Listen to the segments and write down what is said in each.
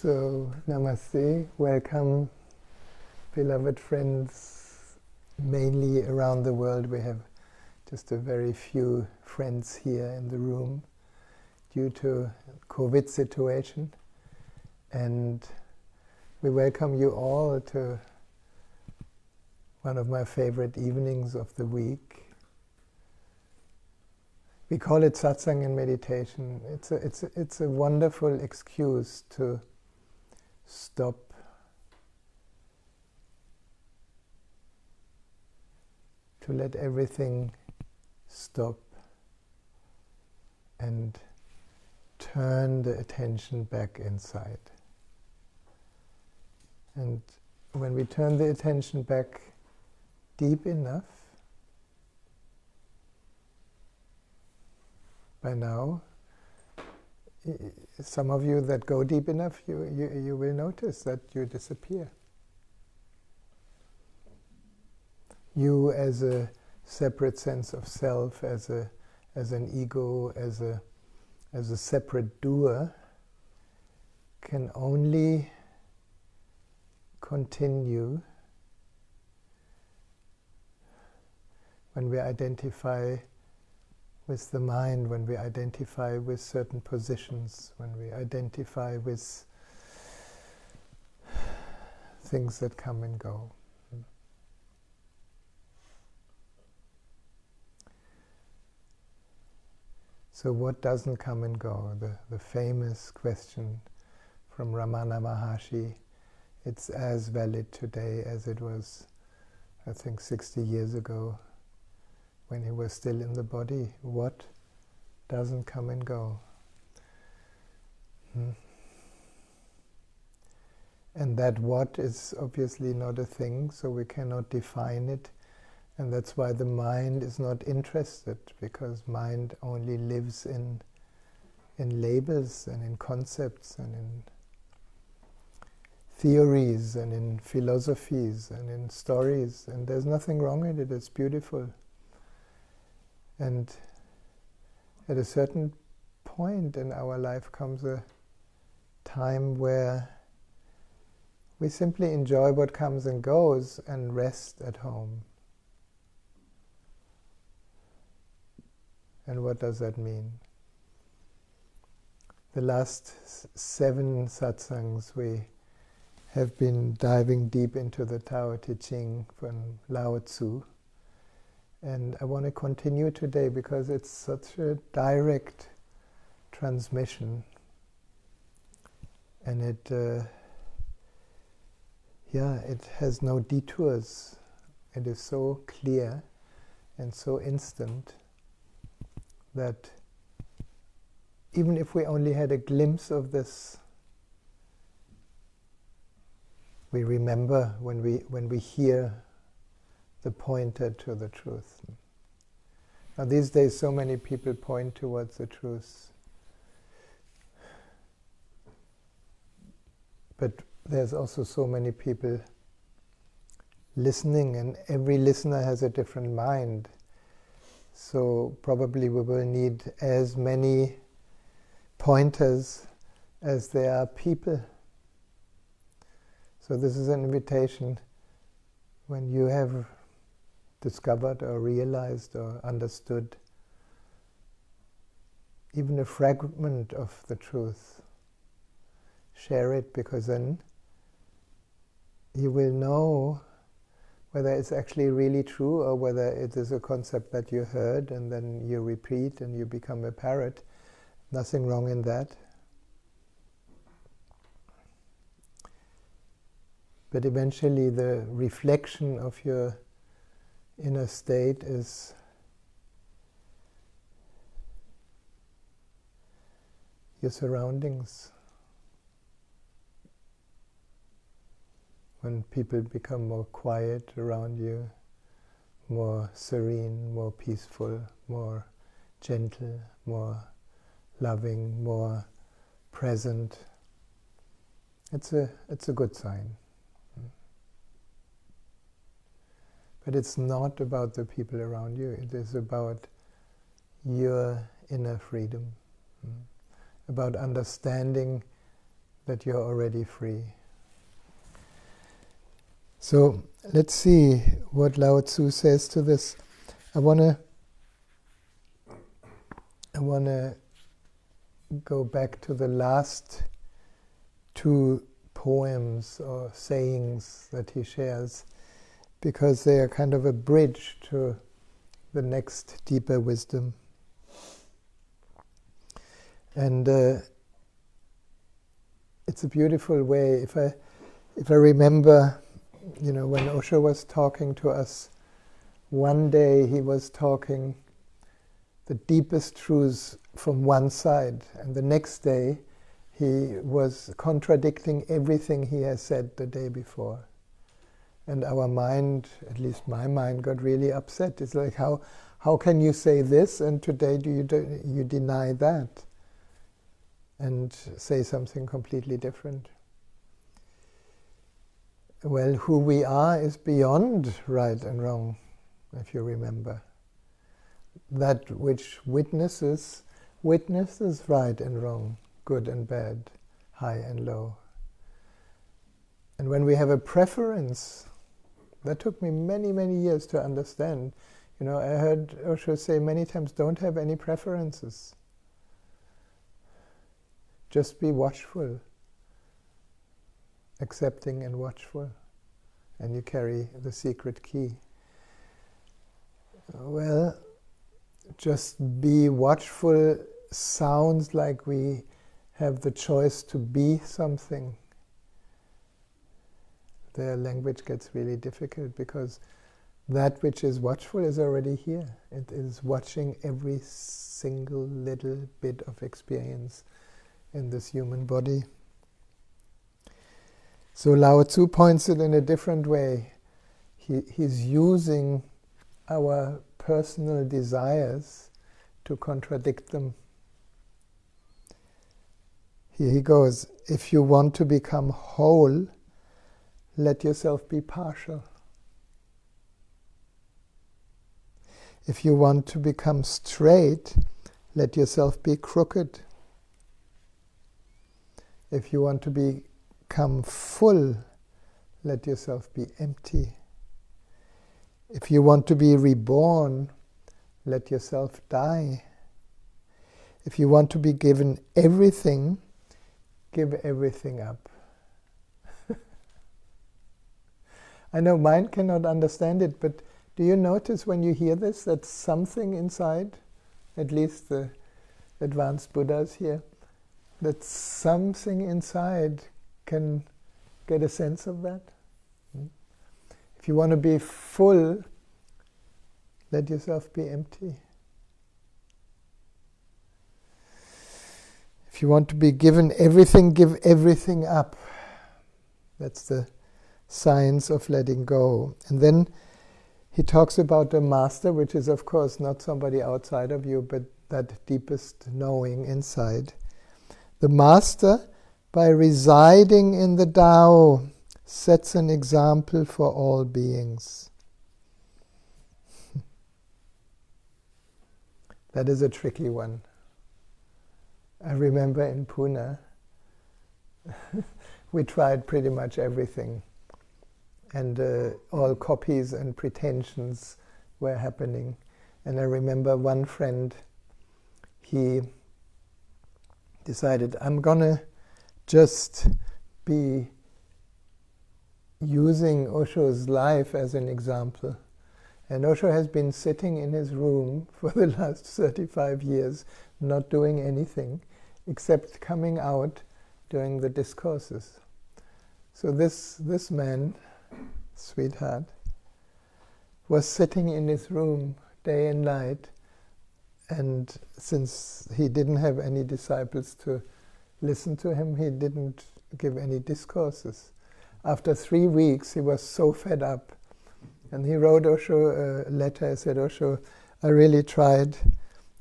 So, namaste, welcome, beloved friends, mainly around the world. We have just a very few friends here in the room due to COVID situation. And we welcome you all to one of my favorite evenings of the week. We call it Satsang and meditation. It's a wonderful excuse to stop, to let everything stop and turn the attention back inside. And when we turn the attention back deep enough, by now, some of you that go deep enough, you will notice that you disappear. You as a separate sense of self, as an ego, as a separate doer, can only continue when we identify with the mind, when we identify with certain positions, when we identify with things that come and go. So what doesn't come and go? The famous question from Ramana Maharshi, it's as valid today as it was, I think, 60 years ago, when he was still in the body. What doesn't come and go? And that what is obviously not a thing, so we cannot define it. And that's why the mind is not interested, because mind only lives in labels and in concepts and in theories and in philosophies and in stories. And there's nothing wrong in it, it's beautiful. And at a certain point in our life comes a time where we simply enjoy what comes and goes and rest at home. And what does that mean? The last 7 satsangs we have been diving deep into the Tao Te Ching from Lao Tzu. And I want to continue today because it's such a direct transmission, and it has no detours. It is so clear and so instant that even if we only had a glimpse of this, we remember when we hear the pointer to the truth. Now these days so many people point towards the truth. But there's also so many people listening, and every listener has a different mind. So probably we will need as many pointers as there are people. So this is an invitation. When you have discovered or realized or understood even a fragment of the truth, share it, because then you will know whether it's actually really true or whether it is a concept that you heard and then you repeat and you become a parrot. Nothing wrong in that. But eventually the reflection of your inner state is your surroundings. When people become more quiet around you, more serene, more peaceful, more gentle, more loving, more present, it's a good sign. But it's not about the people around you, it is about your inner freedom, about understanding that you're already free. So let's see what Lao Tzu says to this. I want to go back to the last two poems or sayings that he shares, because they are kind of a bridge to the next deeper wisdom. And it's a beautiful way. If I remember, when Osho was talking to us, one day he was talking the deepest truths from one side, and the next day he was contradicting everything he has said the day before. And our mind, at least my mind, got really upset. It's like, how can you say this and today you deny that and say something completely different? Well, who we are is beyond right and wrong, if you remember. That which witnesses right and wrong, good and bad, high and low. And when we have a preference, that took me many, many years to understand. I heard Osho say many times, don't have any preferences. Just be watchful, accepting and watchful, and you carry the secret key. Well, just be watchful sounds like we have the choice to be something. The language gets really difficult because that which is watchful is already here. It is watching every single little bit of experience in this human body. So Lao Tzu points it in a different way. He's using our personal desires to contradict them. Here he goes, if you want to become whole, let yourself be partial. If you want to become straight, let yourself be crooked. If you want to become full, let yourself be empty. If you want to be reborn, let yourself die. If you want to be given everything, give everything up. I know mind cannot understand it, but do you notice when you hear this that something inside, at least the advanced Buddhas here, that something inside can get a sense of that? If you want to be full, let yourself be empty. If you want to be given everything, give everything up. That's the science of letting go. And then he talks about the master, which is of course not somebody outside of you, but that deepest knowing inside. The master, by residing in the Tao, sets an example for all beings. That is a tricky one. I remember in Pune, we tried pretty much everything. And all copies and pretensions were happening. And I remember one friend, he decided, I'm gonna just be using Osho's life as an example. And Osho has been sitting in his room for the last 35 years, not doing anything, except coming out during the discourses. So this man, sweetheart, was sitting in his room day and night, and since he didn't have any disciples to listen to him, he didn't give any discourses. After 3 weeks, he was so fed up, and he wrote Osho a letter. He said, Osho, I really tried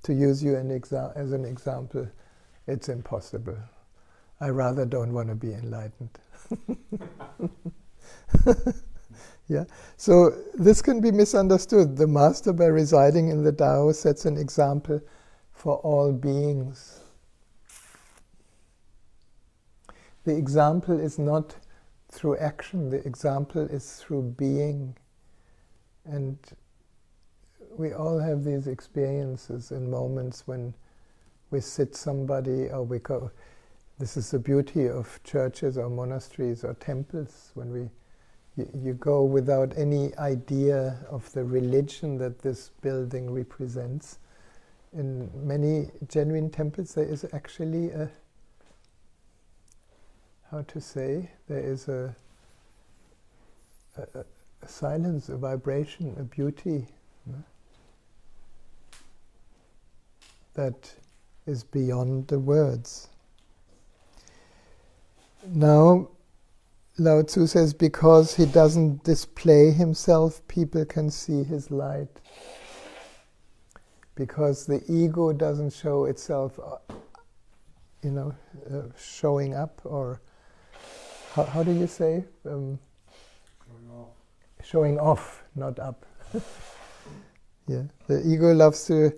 to use you as an example. It's impossible. I rather don't want to be enlightened. Yeah. So this can be misunderstood. The master, by residing in the Tao, sets an example for all beings. the example is not through action, the example is through being. And we all have these experiences in moments when we sit somebody or we go. This is the beauty of churches or monasteries or temples, when you go without any idea of the religion that this building represents. In many genuine temples there is actually a, there is a silence, a vibration, a beauty, that is beyond the words. Now, Lao Tzu says, because he doesn't display himself, people can see his light. Because the ego doesn't show itself, showing up, or how do you say? Showing off, not up. Yeah, the ego loves to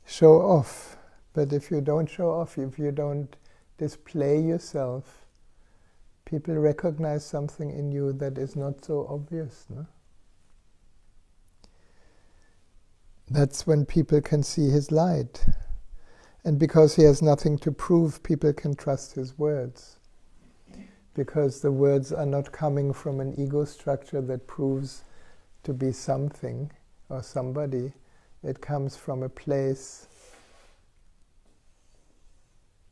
show off, but if you don't show off, if you don't display yourself, people recognize something in you that is not so obvious. No? That's when people can see his light. And because he has nothing to prove, people can trust his words. Because the words are not coming from an ego structure that proves to be something or somebody. It comes from a place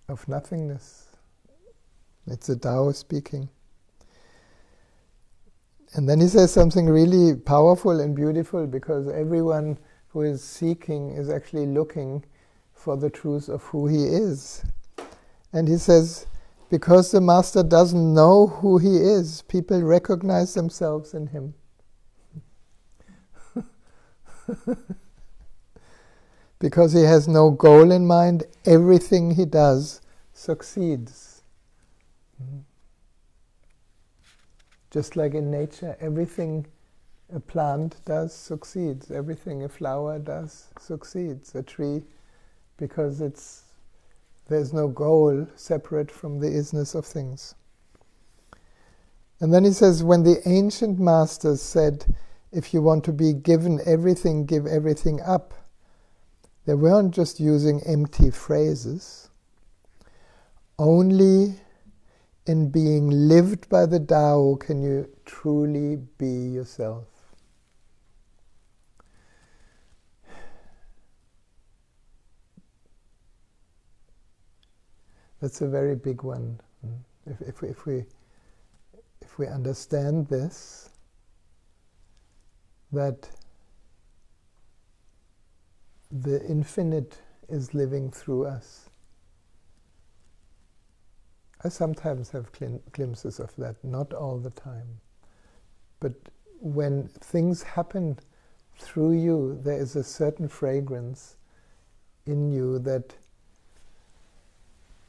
of nothingness. It's the Tao speaking. And then he says something really powerful and beautiful, because everyone who is seeking is actually looking for the truth of who he is. And he says, because the Master doesn't know who he is, people recognize themselves in him. Because he has no goal in mind, everything he does succeeds. Just like in nature, everything a plant does succeeds. Everything a flower does succeeds. A tree, because there's no goal separate from the isness of things. And then he says, when the ancient masters said, if you want to be given everything, give everything up, they weren't just using empty phrases. Only in being lived by the Tao can you truly be yourself. That's a very big one. If we understand this, that the infinite is living through us. I sometimes have glimpses of that, not all the time. But when things happen through you, there is a certain fragrance in you that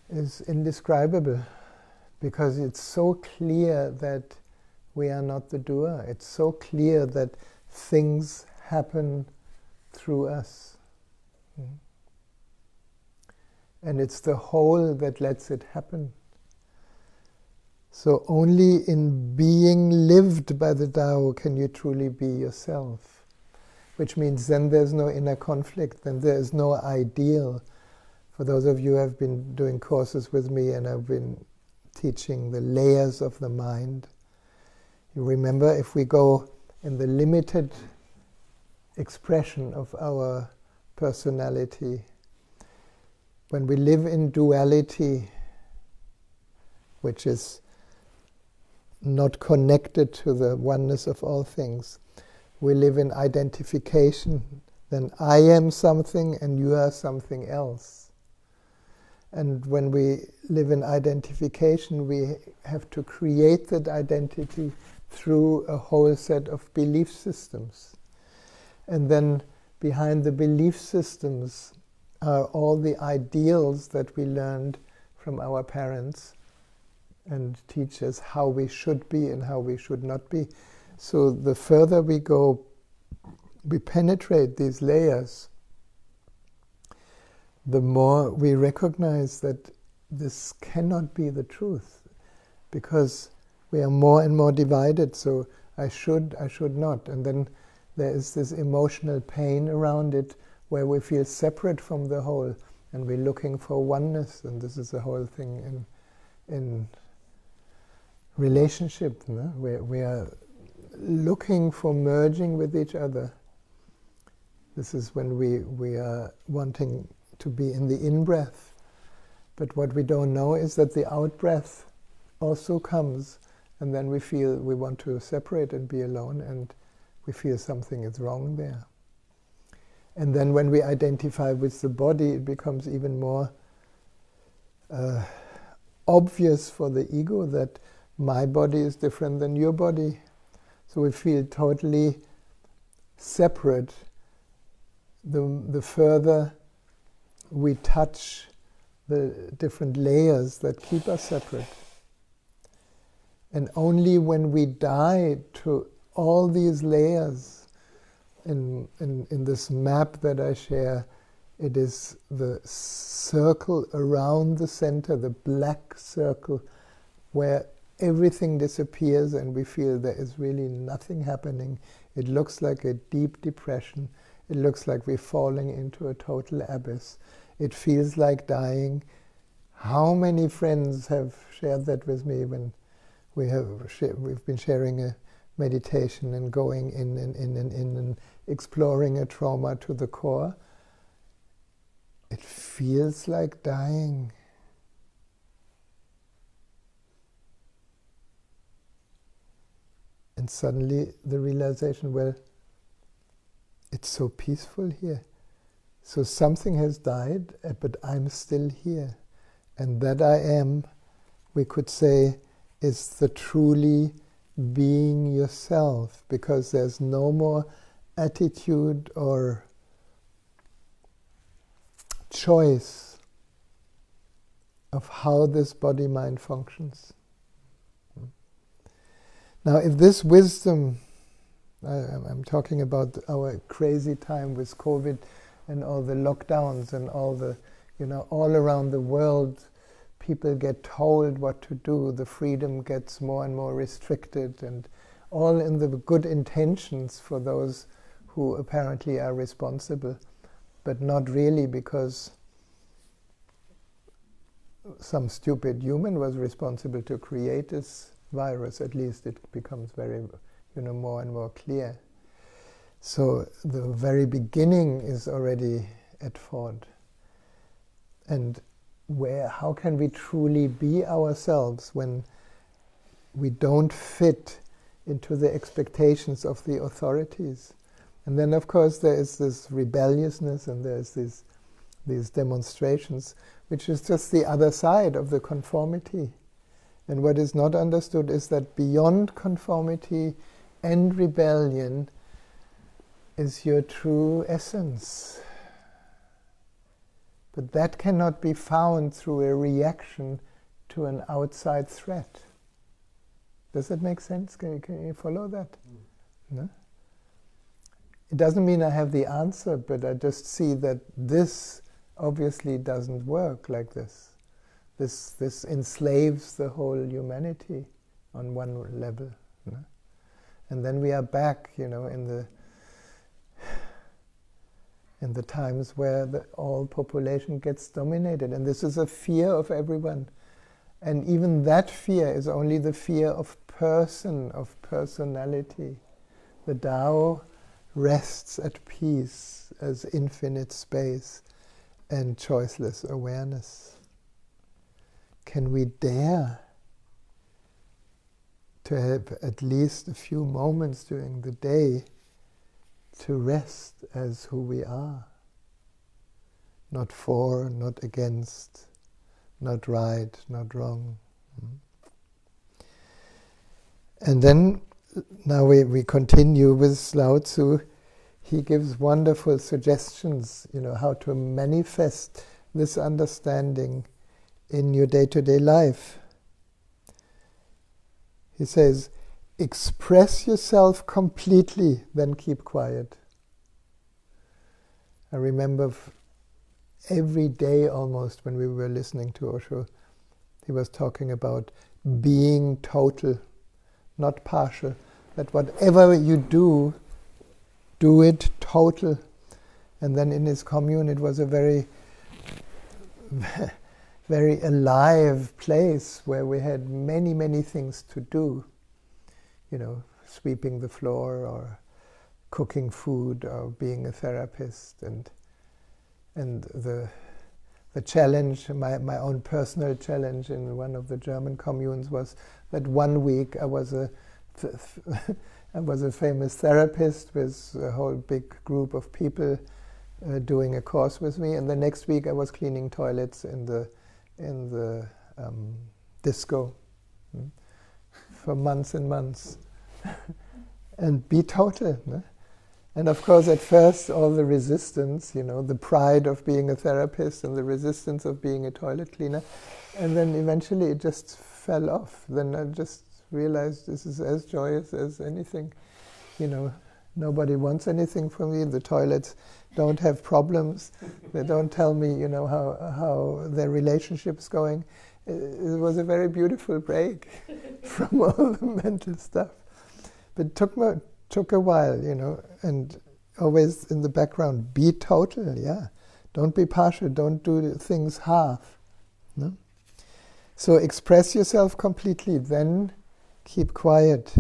is indescribable, because it's so clear that we are not the doer. It's so clear that things happen through us. And it's the whole that lets it happen. So only in being lived by the Tao can you truly be yourself. Which means then there's no inner conflict, then there is no ideal. For those of you who have been doing courses with me and I've been teaching the layers of the mind, you remember, if we go in the limited expression of our personality, when we live in duality, which is not connected to the oneness of all things, we live in identification. Then I am something and you are something else. And when we live in identification, we have to create that identity through a whole set of belief systems. And then behind the belief systems are all the ideals that we learned from our parents and teachers, how we should be and how we should not be. So the further we go, we penetrate these layers, the more we recognize that this cannot be the truth. because we are more and more divided, so I should not. And then there is this emotional pain around it where we feel separate from the whole, and we're looking for oneness, and this is the whole thing in relationship, no? We are looking for merging with each other. This is when we are wanting to be in the in-breath. But what we don't know is that the out-breath also comes, and then we feel we want to separate and be alone, and we feel something is wrong there. And then when we identify with the body, it becomes even more obvious for the ego that my body is different than your body. So we feel totally separate the further we touch the different layers that keep us separate. And only when we die to all these layers, in this map that I share, it is the circle around the center, the black circle, where everything disappears and we feel there is really nothing happening. It looks like a deep depression. It looks like we're falling into a total abyss. It feels like dying. How many friends have shared that with me when we've been sharing a meditation and going in and exploring a trauma to the core? It feels like dying. And suddenly the realization, well, it's so peaceful here. So something has died, but I'm still here. And that I am, we could say, is the truly being yourself, because there's no more attitude or choice of how this body-mind functions. Now, if this wisdom, I'm talking about our crazy time with COVID and all the lockdowns and all the, all around the world, people get told what to do, the freedom gets more and more restricted, and all in the good intentions for those who apparently are responsible, but not really, because some stupid human was responsible to create this virus. At least it becomes very, more and more clear. So the very beginning is already at fault. And how can we truly be ourselves when we don't fit into the expectations of the authorities? And then, of course, there is this rebelliousness, and there's these demonstrations, which is just the other side of the conformity. And what is not understood is that beyond conformity and rebellion is your true essence. But that cannot be found through a reaction to an outside threat. Does that make sense? Can you follow that? No? It doesn't mean I have the answer, but I just see that this obviously doesn't work like this. This enslaves the whole humanity on one level. No? And then we are back, in the times where the all population gets dominated. And this is a fear of everyone. And even that fear is only the fear of personality. The Tao rests at peace as infinite space and choiceless awareness. Can we dare to have at least a few moments during the day to rest as who we are? Not for, not against, not right, not wrong. And then, now we continue with Lao Tzu. He gives wonderful suggestions, how to manifest this understanding in your day-to-day life. He says, express yourself completely, then keep quiet. I remember every day almost when we were listening to Osho, he was talking about being total, not partial. That whatever you do it total. And then in his commune it was a very, very alive place where we had many, many things to do. You know, sweeping the floor or cooking food or being a therapist. And the challenge, my own personal challenge in one of the German communes was that one week I was a famous therapist with a whole big group of people doing a course with me, and the next week I was cleaning toilets in the disco for months and months. And be total. No? And of course, at first, all the resistance, you know, the pride of being a therapist and the resistance of being a toilet cleaner, and then eventually it just fell off. Then I just realized this is as joyous as anything. You know, nobody wants anything from me. The toilets don't have problems. They don't tell me, you know, how their relationship's going. It was a very beautiful break from all the mental stuff. But it took a while, you know, and always in the background, be total, yeah. Don't be partial, don't do things half. No? So express yourself completely, then keep quiet.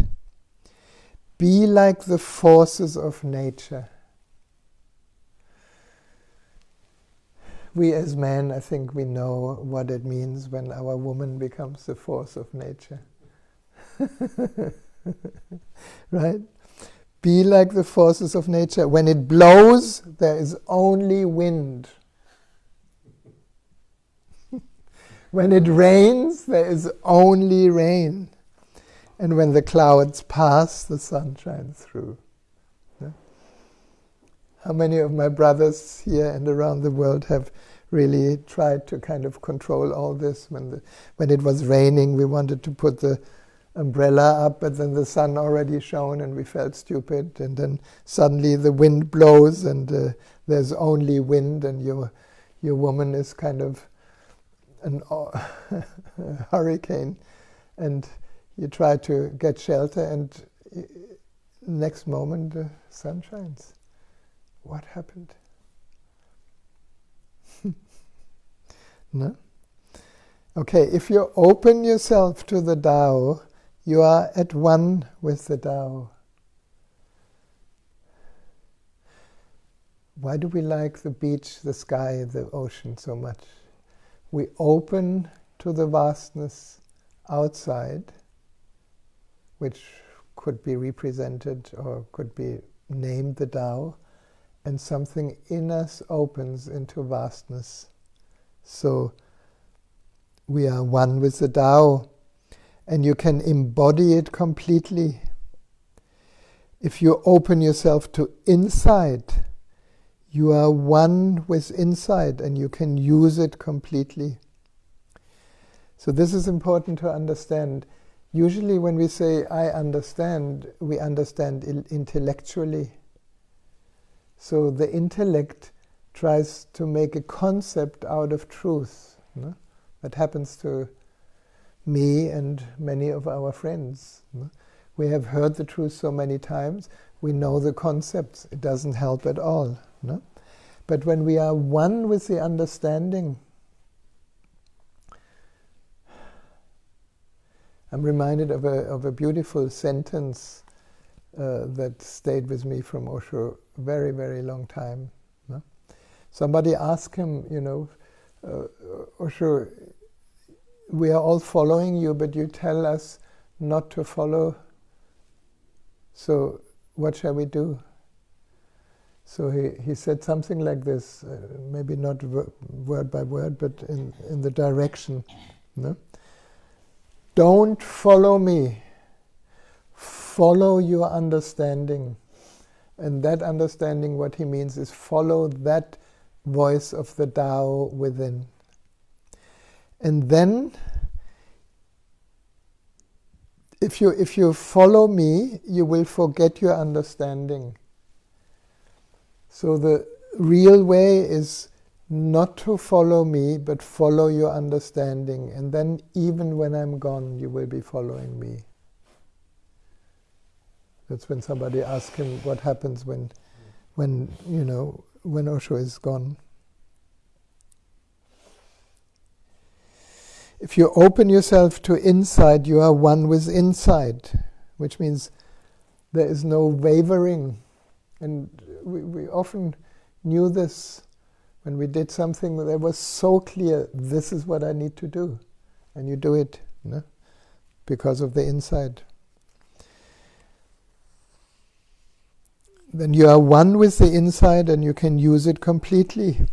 Be like the forces of nature. We as men, I think we know what it means when our woman becomes the force of nature. Right? Be like the forces of nature. When it blows, there is only wind. When it rains, there is only rain. And when the clouds pass, the sun shines through. Yeah? How many of my brothers here and around the world have really tried to kind of control all this? When it was raining, we wanted to put the umbrella up, but then the sun already shone and we felt stupid, and then suddenly the wind blows and there's only wind, and your woman is kind of an hurricane, and you try to get shelter, and next moment the sun shines. What happened? No? Okay, if you open yourself to the Tao, you are at one with the Tao. Why do we like the beach, the sky, the ocean so much? We open to the vastness outside, which could be represented or could be named the Tao, and something in us opens into vastness. So we are one with the Tao, and you can embody it completely. If you open yourself to inside, you are one with inside, and you can use it completely. So this is important to understand. Usually when we say, I understand, we understand intellectually. So the intellect tries to make a concept out of truth. No? That happens to me and many of our friends. No? We have heard the truth so many times, we know the concepts. It doesn't help at all. No? But when we are one with the understanding, I'm reminded of a beautiful sentence that stayed with me from Osho a very, very long time. No? Somebody asked him, Osho, we are all following you, but you tell us not to follow. So what shall we do? So he said something like this, maybe not word by word, but in the direction. No? Don't follow me. Follow your understanding. And that understanding, what he means is follow that voice of the Tao within. And then, if you follow me, you will forget your understanding. So the real way is not to follow me, but follow your understanding, and then even when I'm gone, you will be following me. That's when somebody asks him what happens when Osho is gone. If you open yourself to insight, you are one with insight, which means there is no wavering. And we often knew this when we did something that was so clear, this is what I need to do. And you do it, because of the insight. Then you are one with the insight and you can use it completely.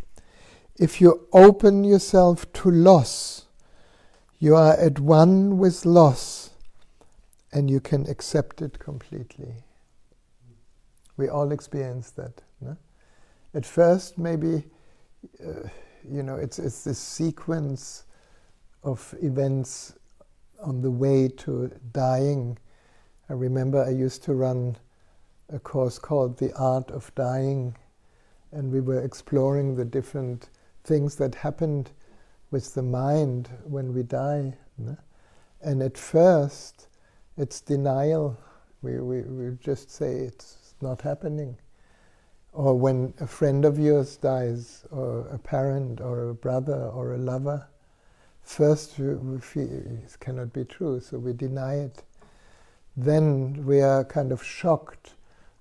If you open yourself to loss, you are at one with loss and you can accept it completely. We all experience that. No? At first, maybe, it's this sequence of events on the way to dying. I remember I used to run a course called The Art of Dying, and we were exploring the different things that happened with the mind when we die. No? And at first, it's denial. We just say it's not happening. Or when a friend of yours dies, or a parent, or a brother, or a lover, first we feel it cannot be true, so we deny it. Then we are kind of shocked.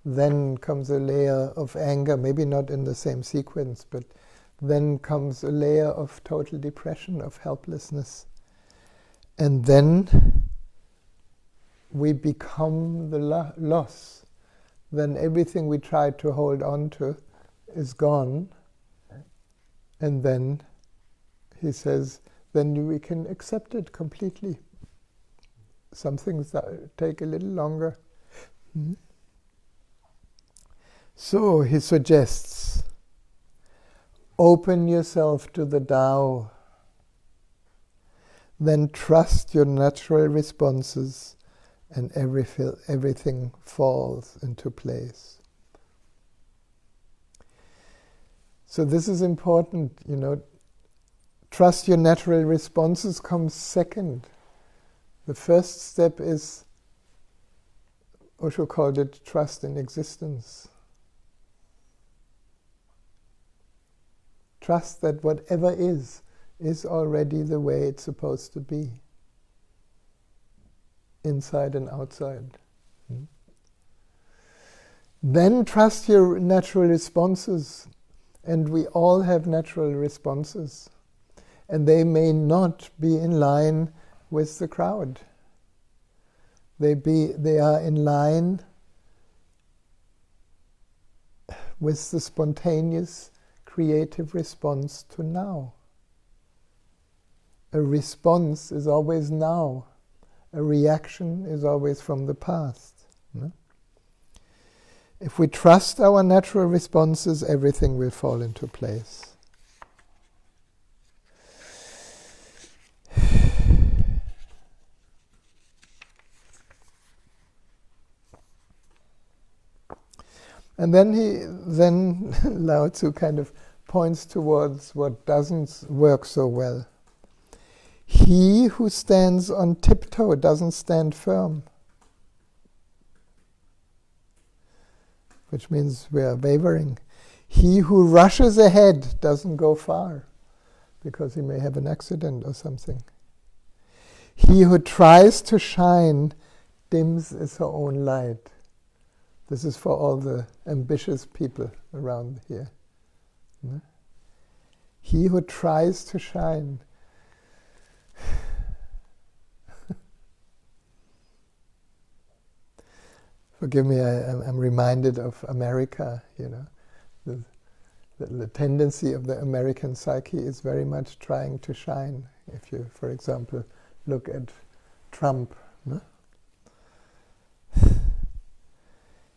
Then comes a layer of anger, maybe not in the same sequence, but then comes a layer of total depression, of helplessness. And then we become the loss. Then everything we tried to hold on to is gone. And then, he says, then we can accept it completely. Some things that take a little longer. So, he suggests, open yourself to the Tao. Then trust your natural responses and everything falls into place. So this is important, Trust your natural responses comes second. The first step is, Osho called it trust in existence. Trust that whatever is already the way it's supposed to be. Inside and outside. Then trust your natural responses. And we all have natural responses. And they may not be in line with the crowd. They are in line with the spontaneous, creative response to now. A response is always now. A reaction is always from the past. If we trust our natural responses, everything will fall into place. And then Lao Tzu kind of points towards what doesn't work so well. He who stands on tiptoe doesn't stand firm. Which means we are wavering. He who rushes ahead doesn't go far, because he may have an accident or something. He who tries to shine dims his own light. This is for all the ambitious people around here. He who tries to shine. Forgive me, I'm reminded of America, The tendency of the American psyche is very much trying to shine. If you, for example, look at Trump,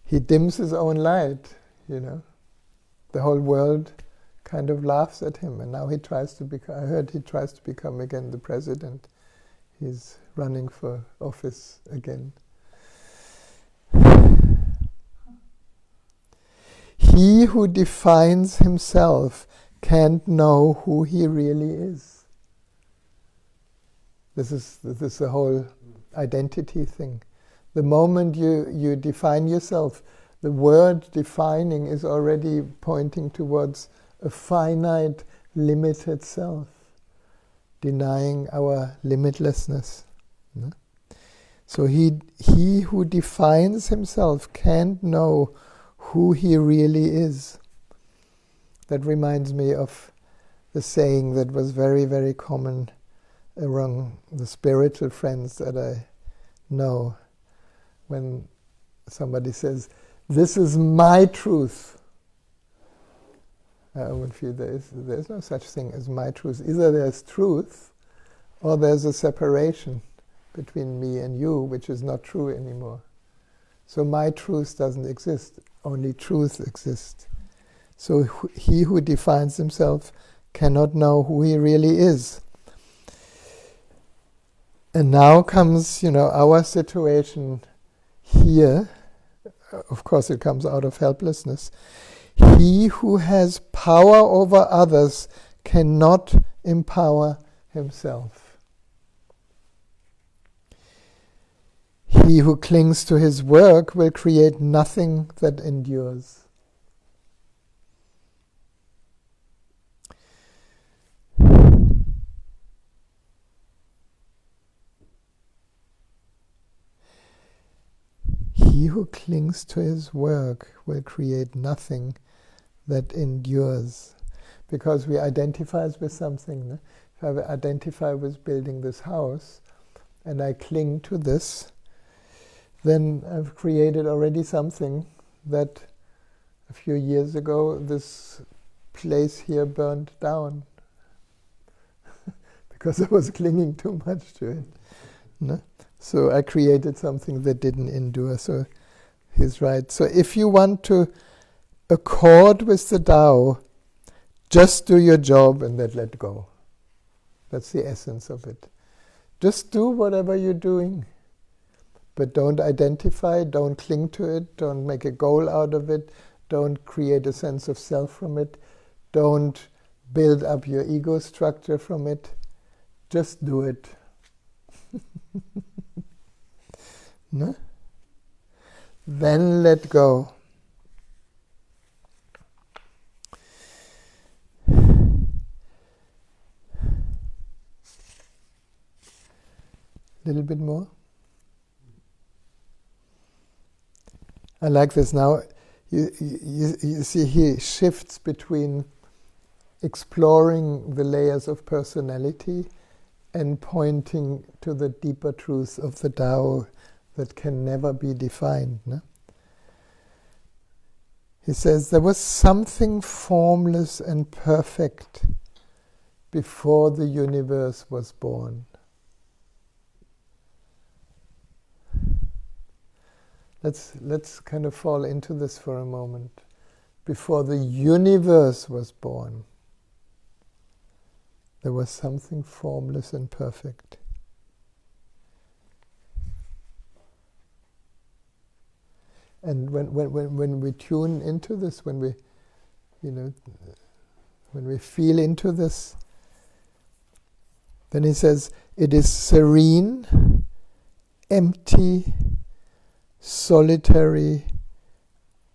he dims his own light, The whole world kind of laughs at him, and now he tries to become, I heard he tries to become again the president. He's running for office again. He who defines himself can't know who he really is. This is the whole identity thing. The moment you define yourself, the word defining is already pointing towards a finite, limited self, denying our limitlessness. No? So he who defines himself can't know who he really is. That reminds me of the saying that was very, very common among the spiritual friends that I know. When somebody says, "This is my truth," I would feel there's no such thing as my truth. Either there's truth, or there's a separation between me and you, which is not true anymore. So my truth doesn't exist, only truth exists. So he who defines himself cannot know who he really is. And now comes, our situation here. Of course, it comes out of helplessness. He who has power over others cannot empower himself. He who clings to his work will create nothing that endures. He who clings to his work will create nothing that endures. Because we identify with something. No? If I identify with building this house, and I cling to this, then I've created already something that a few years ago this place here burned down. Because I was clinging too much to it. No? So I created something that didn't endure. So he's right. So if you want to accord with the Tao, just do your job and then let go. That's the essence of it. Just do whatever you're doing. But don't identify, don't cling to it, don't make a goal out of it, don't create a sense of self from it, don't build up your ego structure from it. Just do it. No? Then let go. Little bit more. I like this now. You see, he shifts between exploring the layers of personality and pointing to the deeper truth of the Tao that can never be defined. No? He says, there was something formless and perfect before the universe was born. Let's kind of fall into this for a moment. Before the universe was born, there was something formless and perfect. And when we tune into this, when we feel into this, then he says, it is serene, empty, solitary,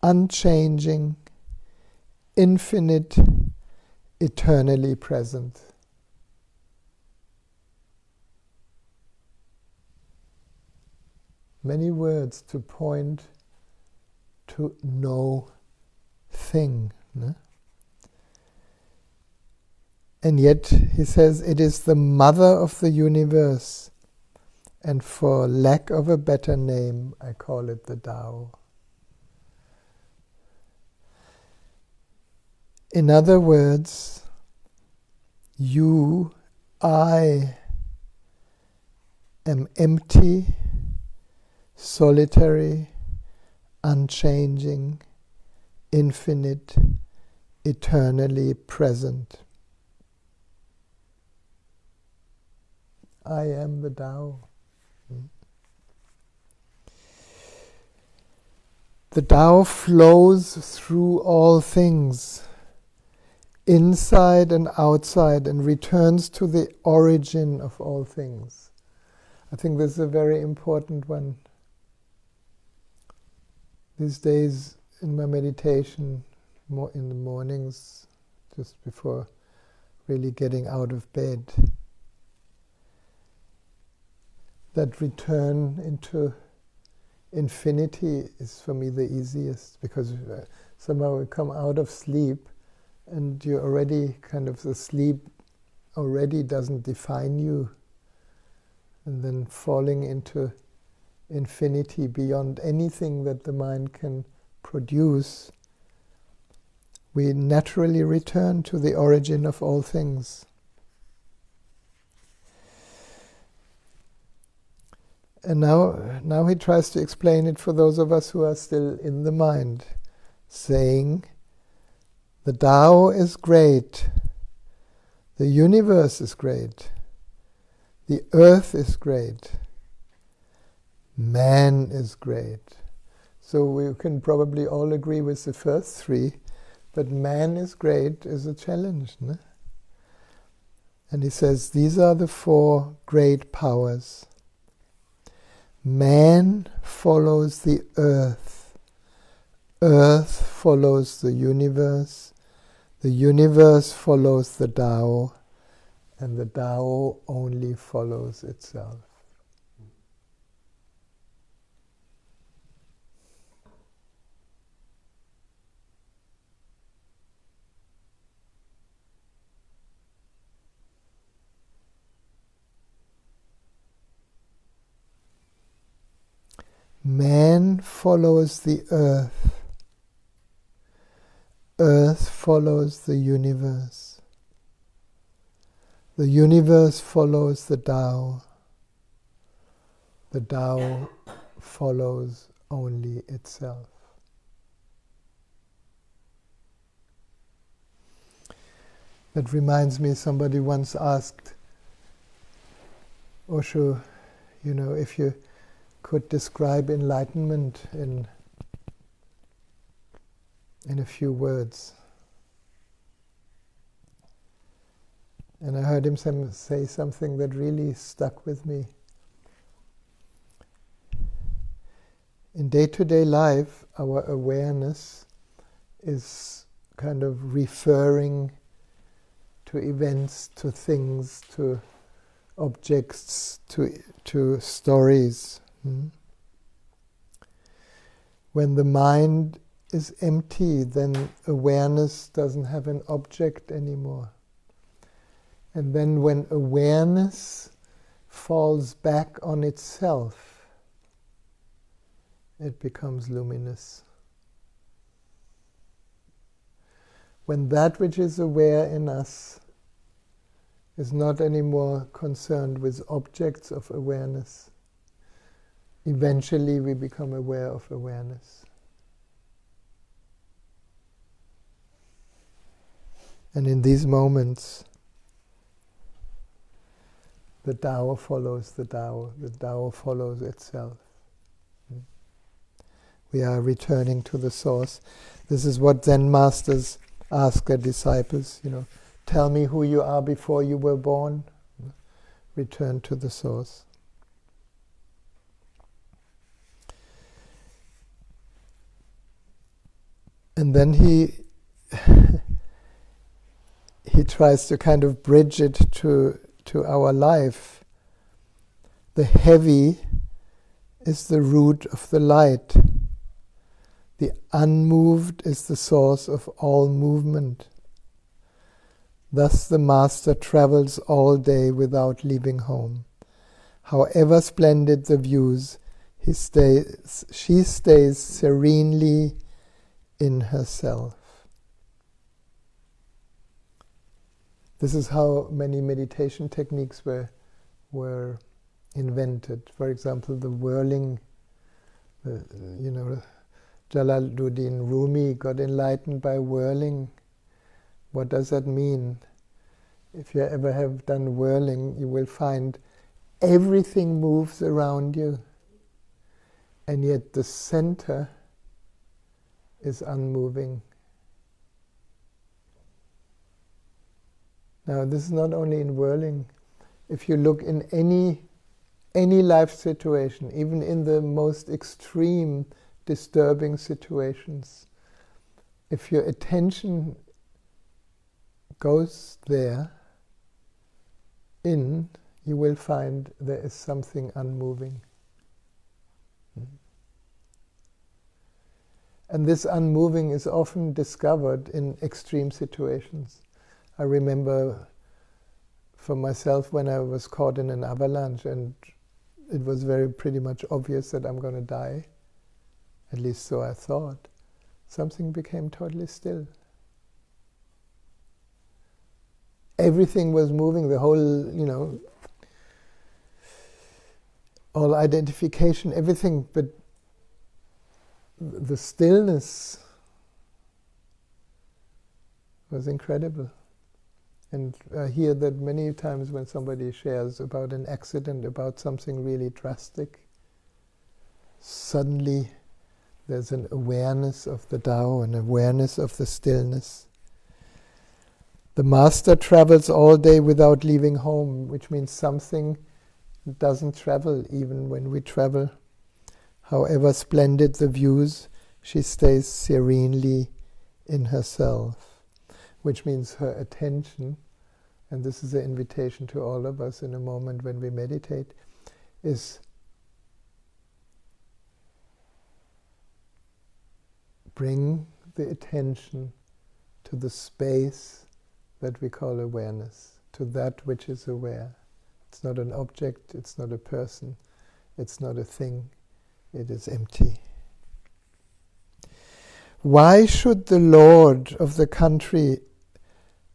unchanging, infinite, eternally present. Many words to point to no thing. No? And yet, he says, it is the mother of the universe, and for lack of a better name, I call it the Tao. In other words, I am empty, solitary, unchanging, infinite, eternally present. I am the Tao. The Tao flows through all things. inside and outside, and returns to the origin of all things. I think this is a very important one. These days in my meditation, in the mornings, just before really getting out of bed, that return into infinity is for me the easiest, because somehow we come out of sleep and you already the sleep already doesn't define you, and then falling into infinity beyond anything that the mind can produce, we naturally return to the origin of all things. And now he tries to explain it for those of us who are still in the mind, saying, the Tao is great, the universe is great, the earth is great, man is great. So we can probably all agree with the first three, but man is great is a challenge. No? And he says, these are the four great powers. Man follows the earth. Earth follows the universe follows the Tao, and the Tao only follows itself. Man follows the earth. Earth follows the universe. The universe follows the Tao. The Tao follows only itself. That reminds me, somebody once asked Osho, if you could describe enlightenment in a few words. And I heard him say something that really stuck with me. In day-to-day life, our awareness is kind of referring to events, to things, to objects, to stories. When the mind is empty, then awareness doesn't have an object anymore. And then when awareness falls back on itself, it becomes luminous. When that which is aware in us is not anymore concerned with objects of awareness, eventually we become aware of awareness. And in these moments, the Tao follows the Tao follows itself. We are returning to the source. This is what Zen masters ask their disciples, tell me who you are before you were born. Return to the source. And then he tries to kind of bridge it to our life. The heavy is the root of the light. The unmoved is the source of all movement. Thus the master travels all day without leaving home. However splendid the views, she stays serenely in herself. This is how many meditation techniques were invented. For example, the whirling, Jalaluddin Rumi got enlightened by whirling. What does that mean? If you ever have done whirling, you will find everything moves around you, and yet the center is unmoving. Now, this is not only in whirling. If you look in any life situation, even in the most extreme, disturbing situations, if your attention goes there, you will find there is something unmoving. And this unmoving is often discovered in extreme situations. I remember for myself when I was caught in an avalanche and it was pretty much obvious that I'm going to die, at least so I thought, something became totally still. Everything was moving, the whole, all identification, everything, but the stillness was incredible. And I hear that many times when somebody shares about an accident, about something really drastic, suddenly there's an awareness of the Tao, an awareness of the stillness. The Master travels all day without leaving home, which means something doesn't travel even when we travel. However splendid the views, she stays serenely in herself, which means her attention, and this is an invitation to all of us in a moment when we meditate, is bring the attention to the space that we call awareness, to that which is aware. It's not an object, it's not a person, it's not a thing, it is empty. Why should the lord of the country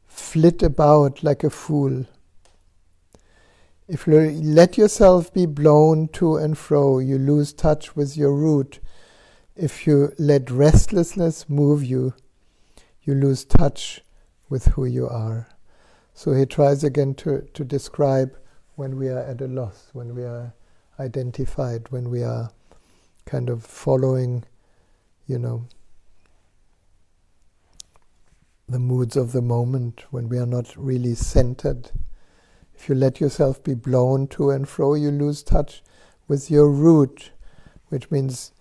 flit about like a fool? If you let yourself be blown to and fro, you lose touch with your root. If you let restlessness move you, you lose touch with who you are. So he tries again to describe when we are at a loss, when we are identified, when we are kind of following, the moods of the moment, when we are not really centered. If you let yourself be blown to and fro, you lose touch with your root, which means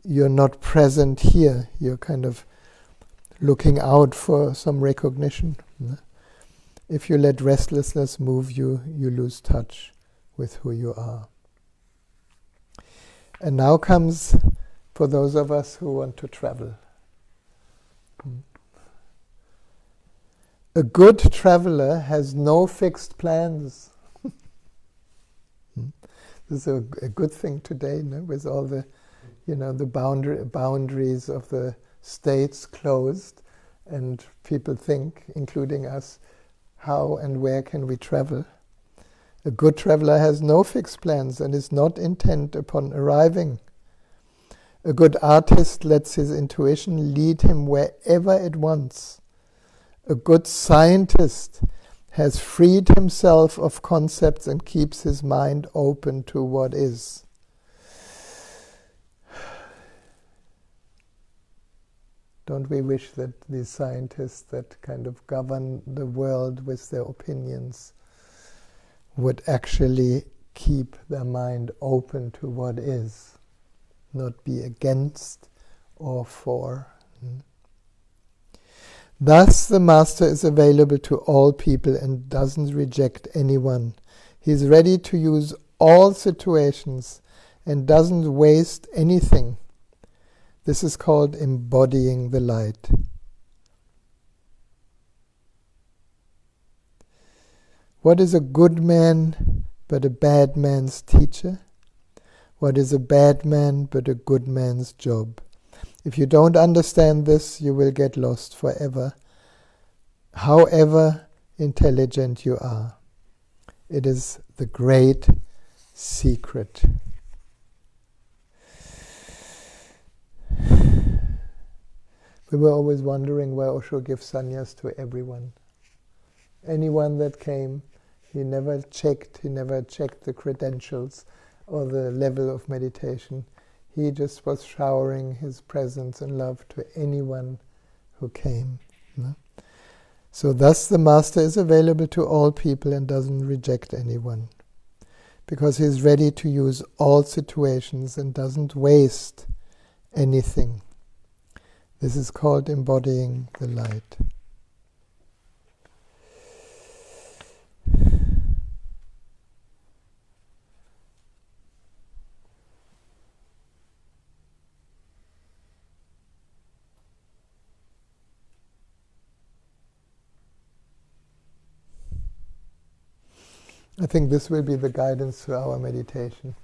you're not present here. You're kind of looking out for some recognition. If you let restlessness move you, you lose touch with who you are. And now comes, for those of us who want to travel. A good traveler has no fixed plans. This is a good thing today, with all the, the boundaries of the states closed, and people think, including us, how and where can we travel? A good traveler has no fixed plans and is not intent upon arriving. A good artist lets his intuition lead him wherever it wants. A good scientist has freed himself of concepts and keeps his mind open to what is. Don't we wish that these scientists that kind of govern the world with their opinions would actually keep their mind open to what is, not be against or for. Thus the Master is available to all people and doesn't reject anyone. He is ready to use all situations and doesn't waste anything. This is called embodying the light. What is a good man but a bad man's teacher? What is a bad man but a good man's job? If you don't understand this, you will get lost forever, however intelligent you are. It is the great secret. We were always wondering why Osho gives sannyas to everyone. Anyone that came, he never checked the credentials or the level of meditation. He just was showering his presence and love to anyone who came. So thus the Master is available to all people and doesn't reject anyone, because he is ready to use all situations and doesn't waste anything. This is called embodying the light. I think this will be the guidance to our meditation.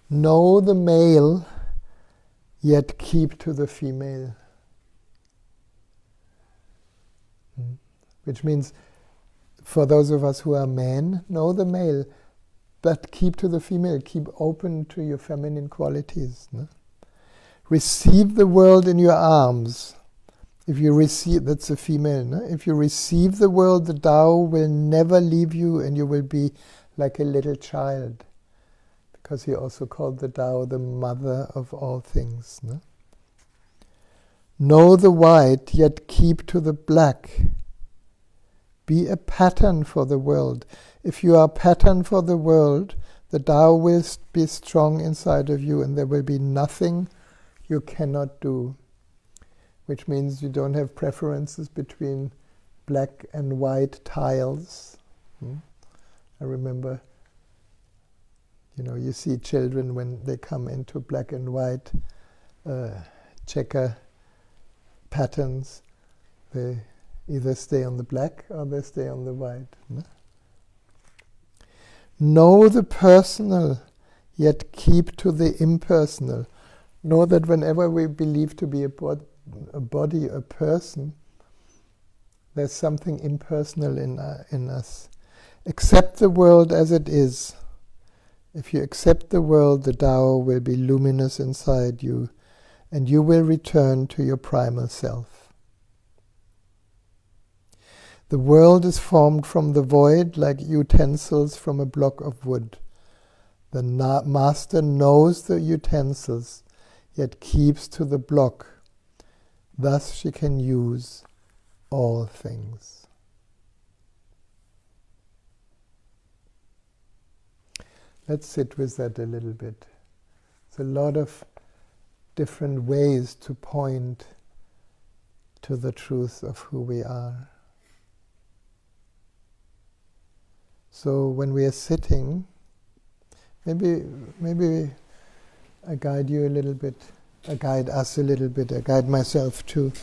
Know the male, yet keep to the female. Which means, for those of us who are men, know the male, but keep to the female. Keep open to your feminine qualities. No? Receive the world in your arms. If you receive, that's a female. No? If you receive the world, the Tao will never leave you, and you will be like a little child. Because he also called the Tao the mother of all things. No? Know the white, yet keep to the black. Be a pattern for the world. If you are a pattern for the world, the Tao will be strong inside of you, and there will be nothing you cannot do. Which means you don't have preferences between black and white tiles. I remember, you see children when they come into black and white checker patterns, they either stay on the black or they stay on the white. Know the personal, yet keep to the impersonal. Know that whenever we believe to be a body, a person, there's something impersonal in us. Accept the world as it is. If you accept the world, the Tao will be luminous inside you, and you will return to your primal self. The world is formed from the void like utensils from a block of wood. The Master knows the utensils, yet keeps to the block. Thus she can use all things. Let's sit with that a little bit. There's a lot of different ways to point to the truth of who we are. So when we are sitting, maybe I guide you a little bit. I guide us a little bit. I guide myself too.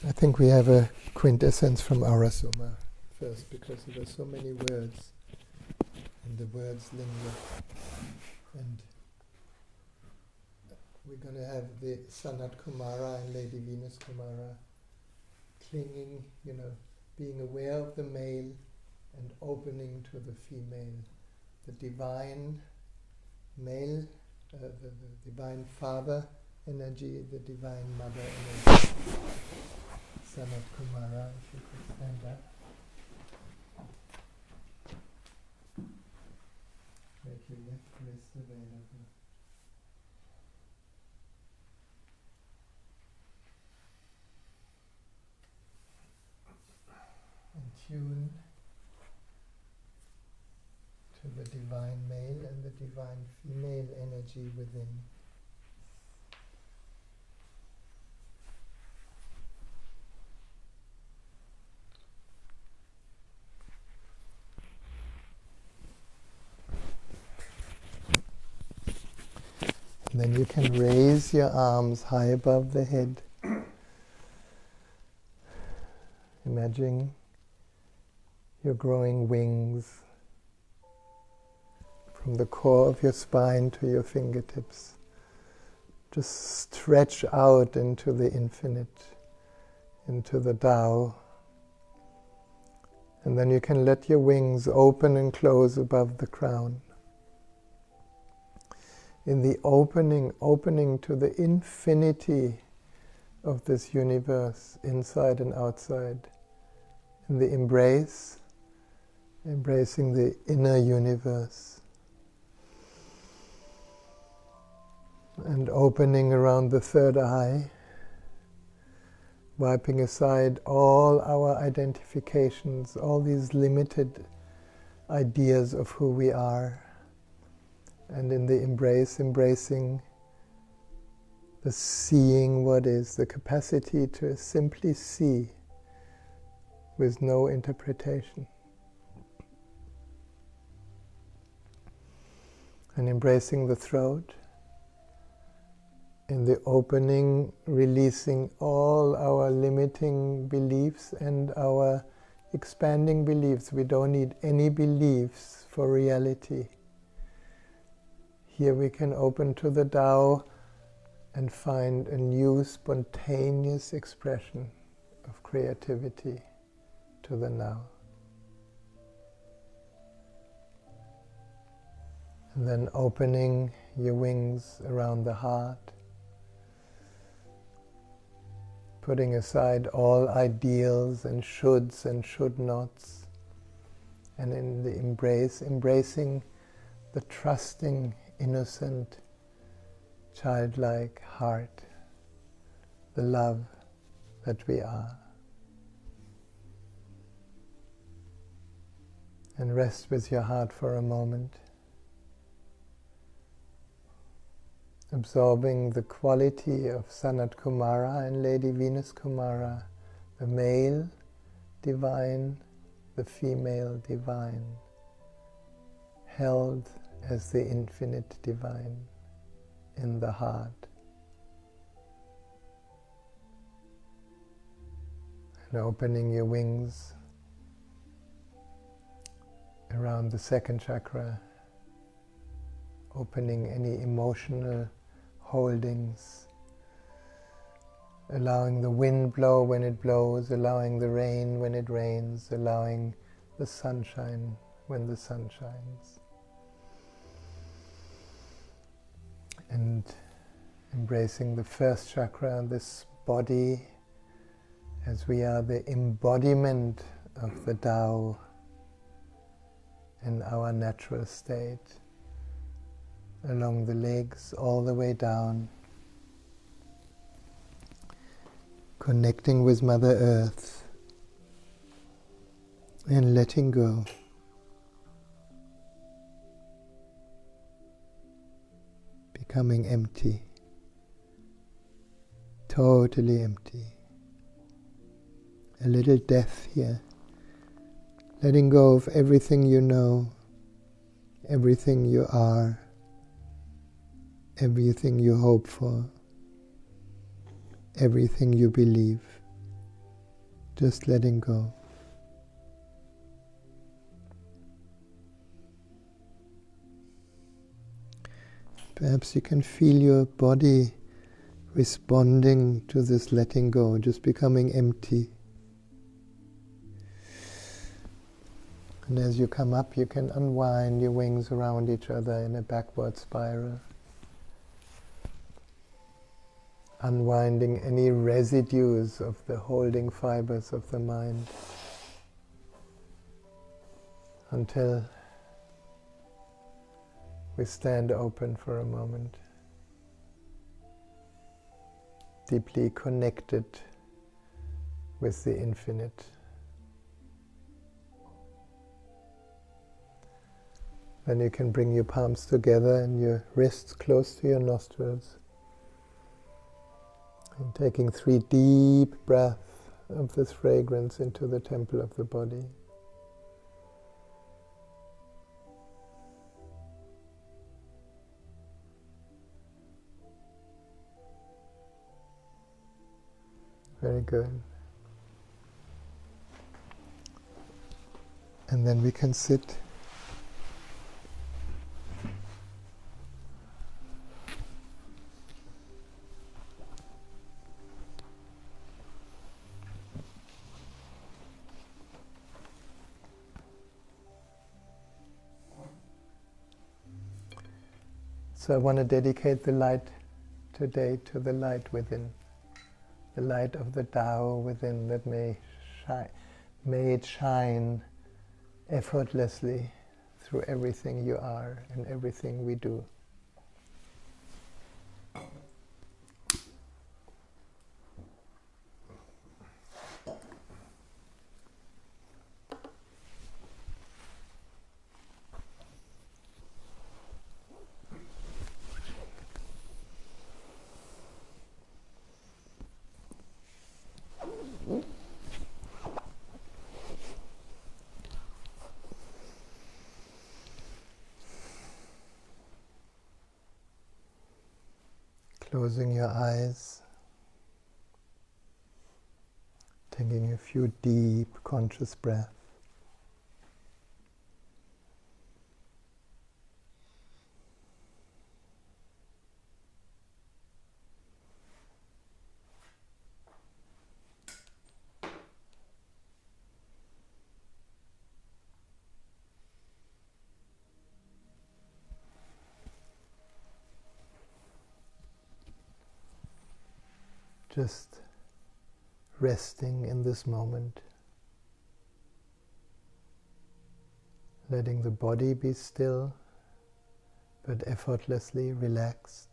I think we have a quintessence from Arasoma first, because there are so many words, and the words linger. And we're going to have the Sanat Kumara and Lady Venus Kumara clinging, being aware of the male and opening to the female. The divine male, the divine father energy, the divine mother energy. Sanat Kumara, if you could stand up. Make your left wrist available. And tune to the divine male and the divine female energy within. And then you can raise your arms high above the head. Imagine you're growing wings from the core of your spine to your fingertips. Just stretch out into the infinite, into the Tao. And then you can let your wings open and close above the crown. In the opening to the infinity of this universe, inside and outside. In the embrace, embracing the inner universe. And opening around the third eye, wiping aside all our identifications, all these limited ideas of who we are. And in the embrace, embracing the seeing what is, the capacity to simply see with no interpretation. And embracing the throat, in the opening, releasing all our limiting beliefs and our expanding beliefs. We don't need any beliefs for reality. Here we can open to the Tao and find a new spontaneous expression of creativity to the now. And then opening your wings around the heart, putting aside all ideals and shoulds and should nots, and in the embrace, embracing the trusting, innocent, childlike heart, the love that we are. And rest with your heart for a moment, absorbing the quality of Sanat Kumara and Lady Venus Kumara, the male divine, the female divine, held as the infinite divine in the heart. And opening your wings around the second chakra, opening any emotional holdings, allowing the wind blow when it blows, allowing the rain when it rains, allowing the sunshine when the sun shines. And embracing the first chakra, this body, as we are the embodiment of the Tao in our natural state, along the legs, all the way down, connecting with Mother Earth and letting go. Becoming empty, totally empty. A little death here, letting go of everything you know, everything you are, everything you hope for, everything you believe. Just letting go. Perhaps you can feel your body responding to this letting go, just becoming empty. And as you come up, you can unwind your wings around each other in a backward spiral, unwinding any residues of the holding fibers of the mind, until we stand open for a moment, deeply connected with the infinite. Then you can bring your palms together and your wrists close to your nostrils. And taking 3 deep breaths of this fragrance into the temple of the body. Very good. And then we can sit. So I want to dedicate the light today to the light within. the light of the Tao within that may it shine effortlessly through everything you are and everything we do. Closing your eyes, taking a few deep conscious breaths. Just resting in this moment, letting the body be still, but effortlessly relaxed.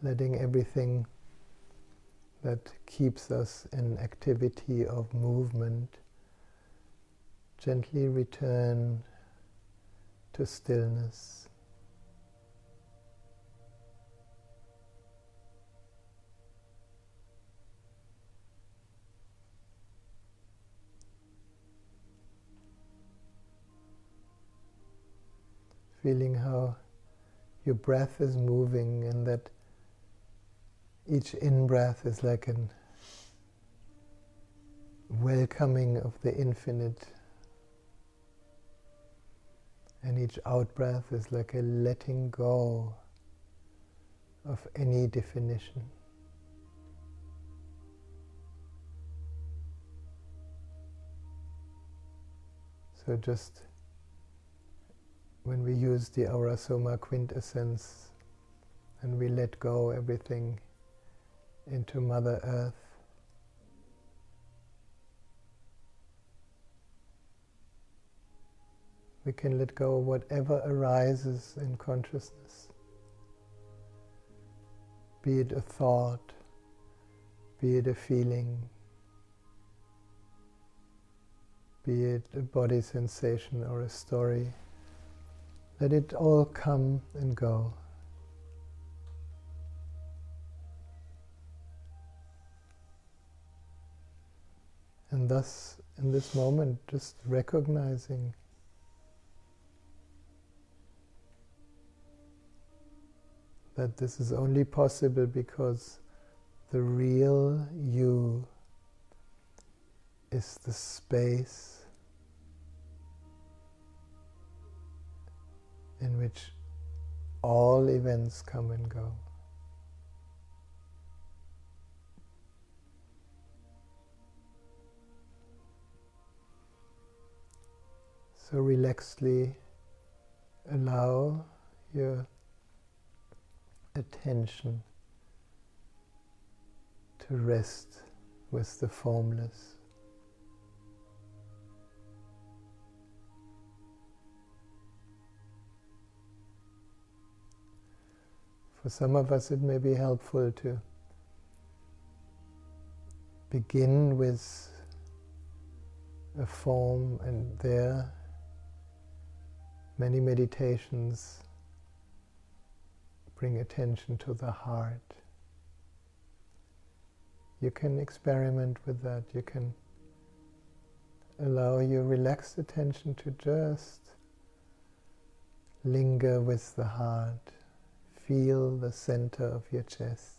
Letting everything that keeps us in activity of movement gently return to stillness. Feeling how your breath is moving and that each in-breath is like an welcoming of the infinite, and each out-breath is like a letting go of any definition. So just when we use the Aurasoma quintessence and we let go everything into Mother Earth, we can let go of whatever arises in consciousness, be it a thought, be it a feeling, be it a body sensation or a story. Let it all come and go. And thus, in this moment, just recognizing that this is only possible because the real you is the space in which all events come and go. So relaxedly allow your attention to rest with the formless. For some of us it may be helpful to begin with a form, and there many meditations bring attention to the heart. You can experiment with that. You can allow your relaxed attention to just linger with the heart. Feel the center of your chest.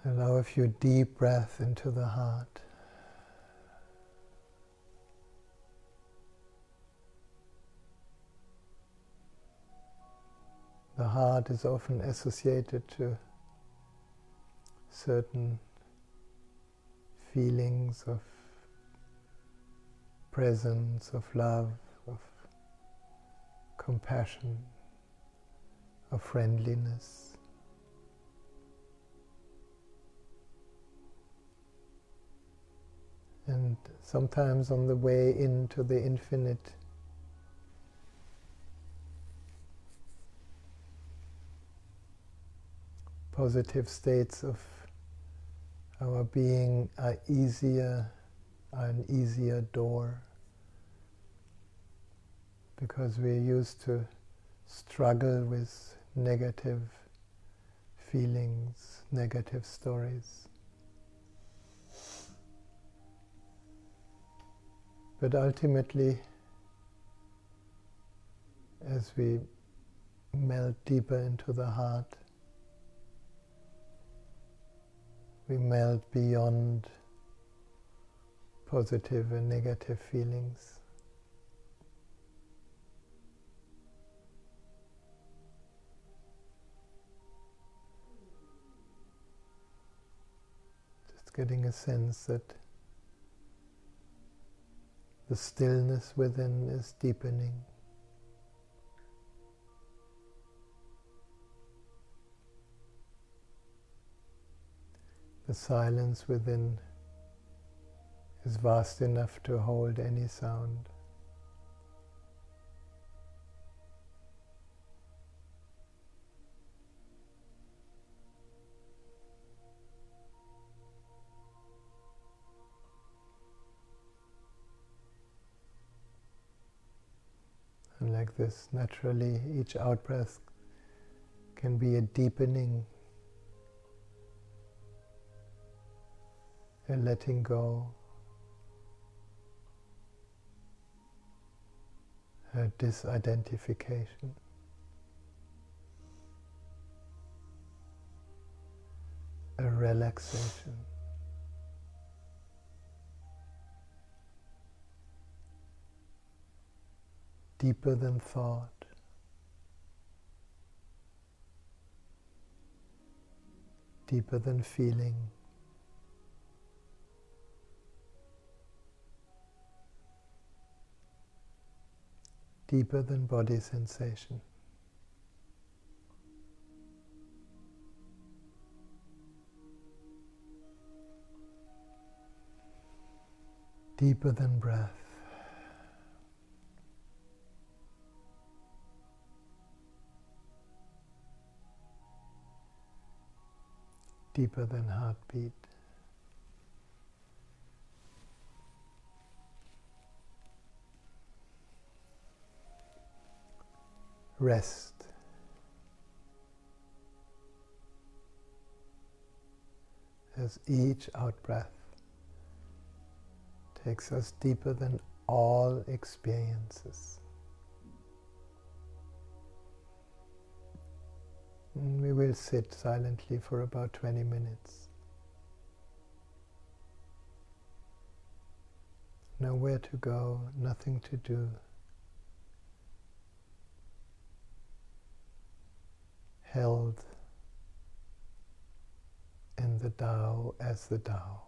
Allow a few deep breaths into the heart. The heart is often associated to certain feelings of presence, of love, of compassion, of friendliness. And sometimes on the way into the infinite, positive states of our being are an easier door, because we're used to struggle with negative feelings, negative stories. But ultimately, as we melt deeper into the heart, we melt beyond positive and negative feelings. Just getting a sense that the stillness within is deepening. The silence within is vast enough to hold any sound. And like this, naturally, each out-breath can be a deepening, a letting go, a disidentification, a relaxation. Deeper than thought, deeper than feeling, deeper than body sensation. Deeper than breath. Deeper than heartbeat. Rest. As each out-breath takes us deeper than all experiences. And we will sit silently for about 20 minutes. Nowhere to go, nothing to do. Held in the Tao as the Tao.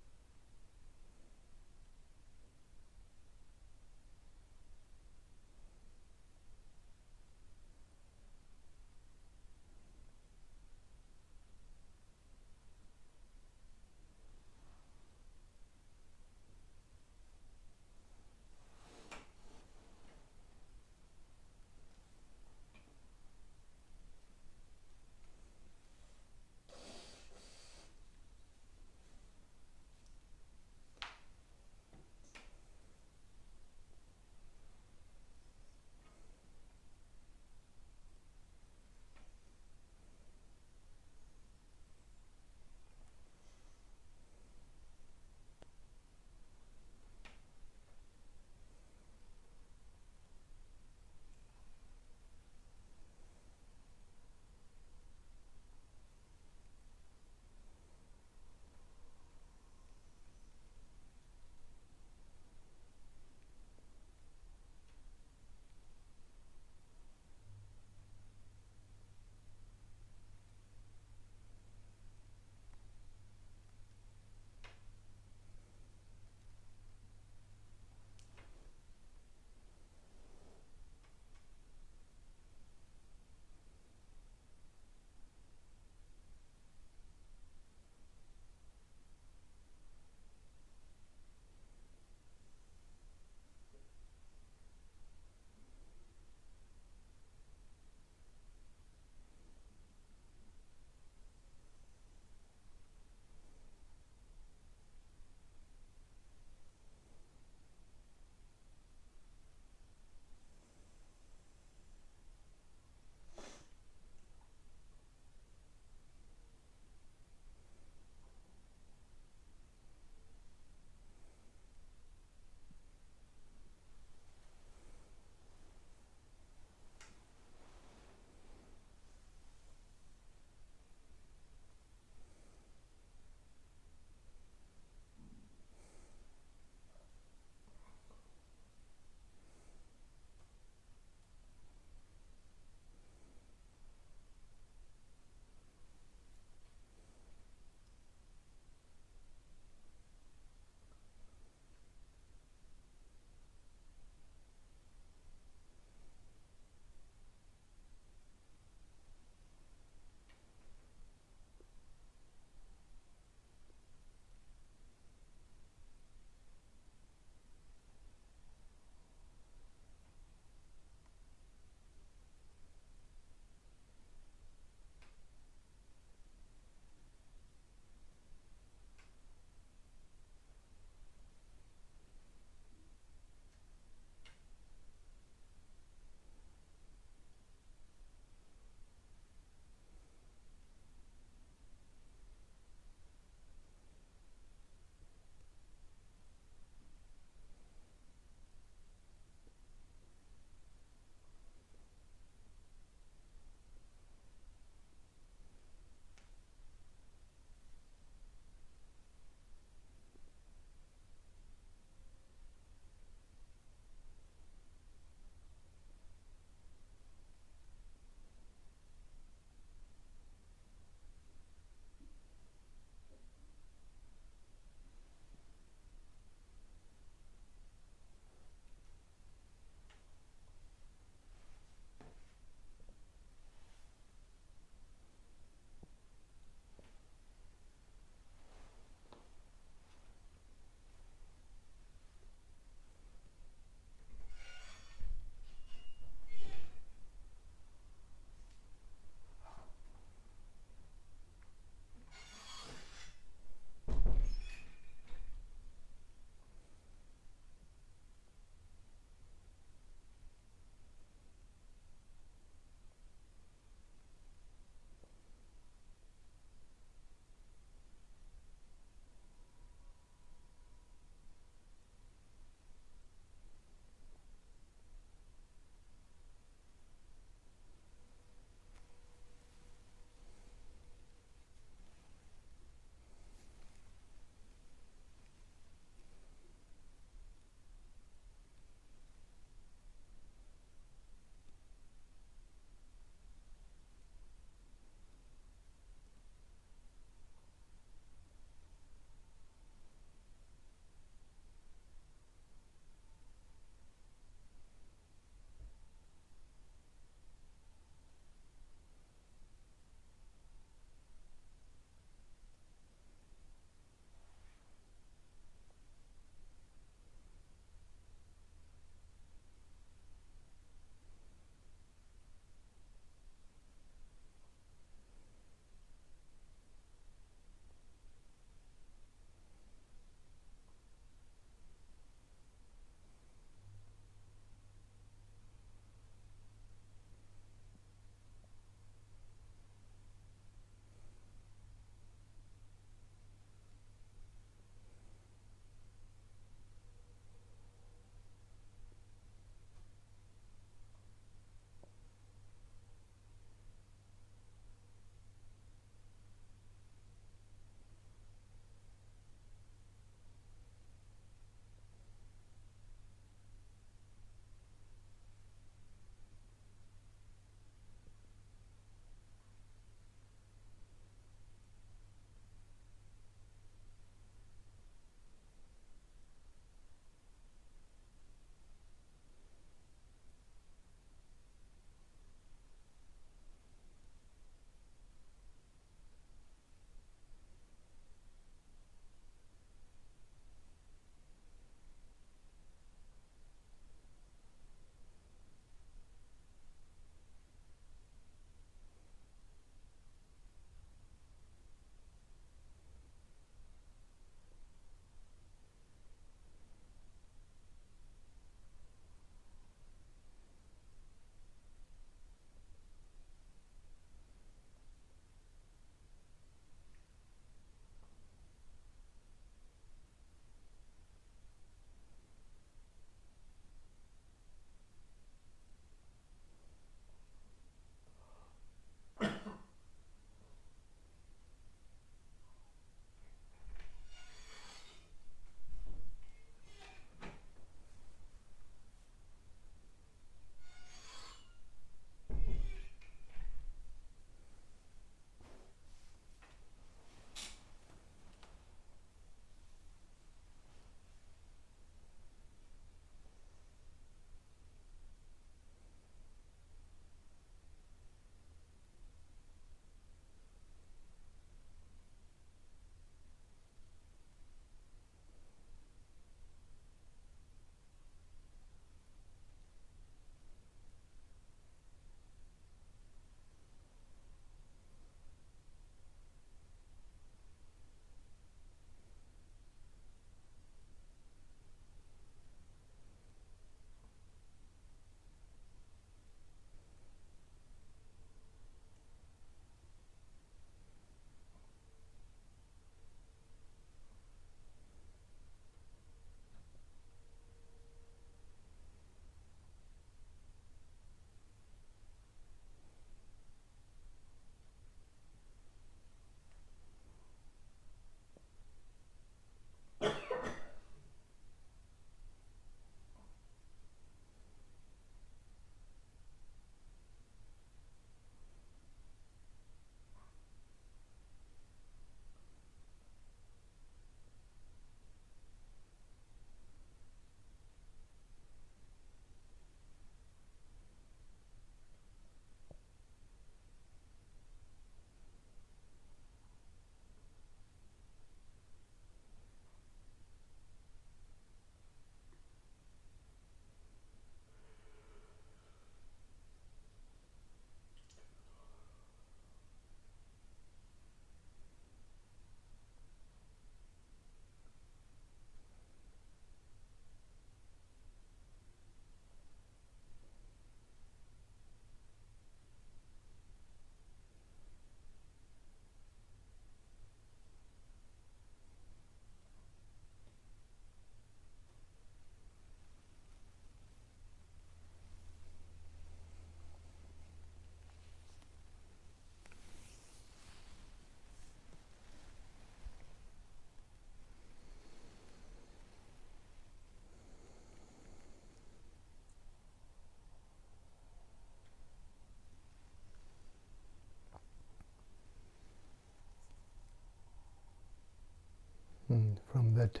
that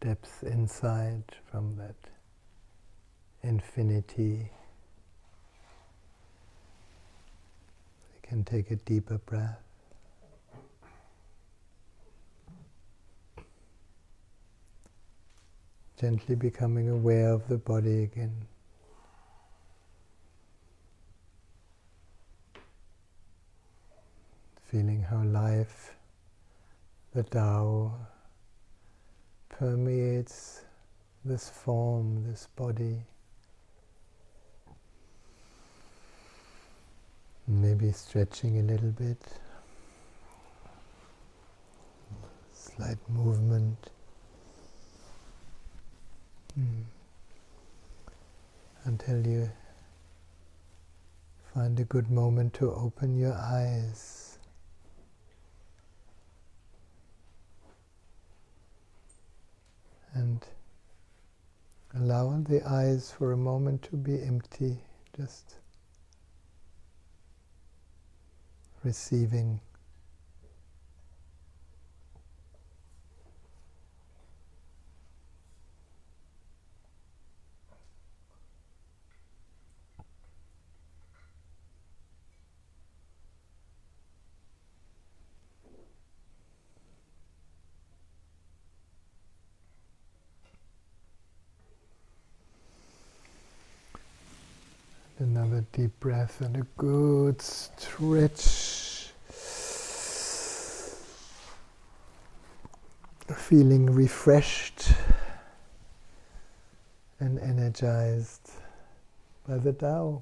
depth inside, from that infinity. We can take a deeper breath. Gently becoming aware of the body again. Feeling how life, the Tao, permeates this form, this body. Maybe stretching a little bit. Slight movement. Until you find a good moment to open your eyes. And allow the eyes for a moment to be empty, just receiving. Another deep breath and a good stretch. Feeling refreshed and energized by the Tao.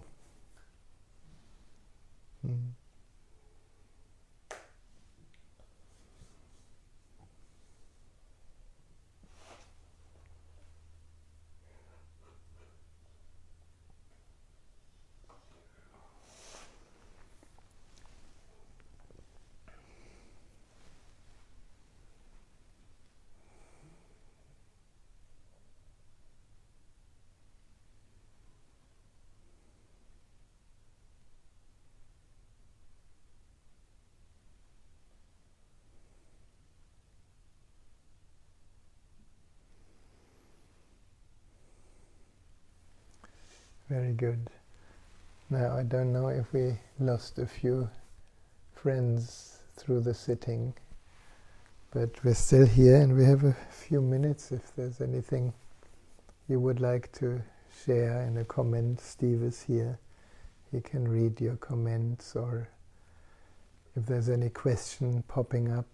Very good. Now, I don't know if we lost a few friends through the sitting, but we're still here and we have a few minutes. If there's anything you would like to share in a comment, Steve is here. He can read your comments, or if there's any question popping up,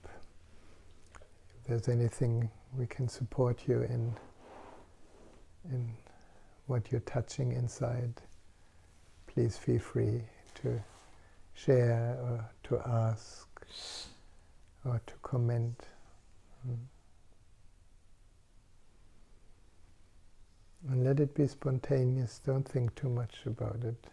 if there's anything we can support you in what you're touching inside, please feel free to share or to ask or to comment. And let it be spontaneous, don't think too much about it.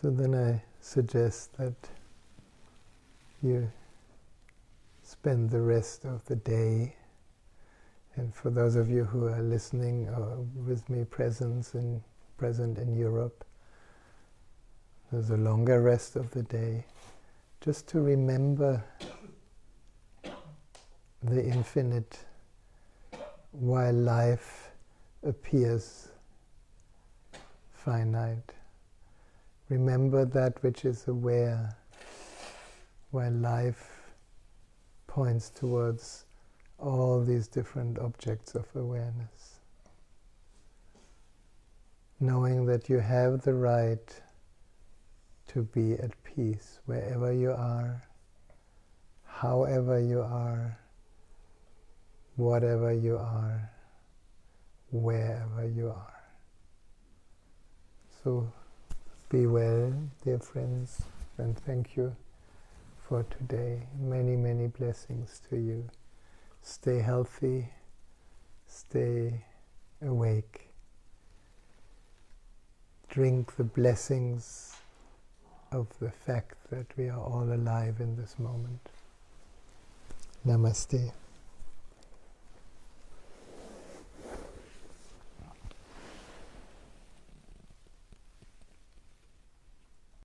So then I suggest that you spend the rest of the day, and for those of you who are listening or with me present in Europe, there's a longer rest of the day, just to remember the infinite while life appears finite. Remember that which is aware while life points towards all these different objects of awareness. Knowing that you have the right to be at peace wherever you are, however you are, whatever you are, wherever you are. So be well, dear friends, and thank you for today. Many, many blessings to you. Stay healthy, stay awake. Drink the blessings of the fact that we are all alive in this moment. Namaste.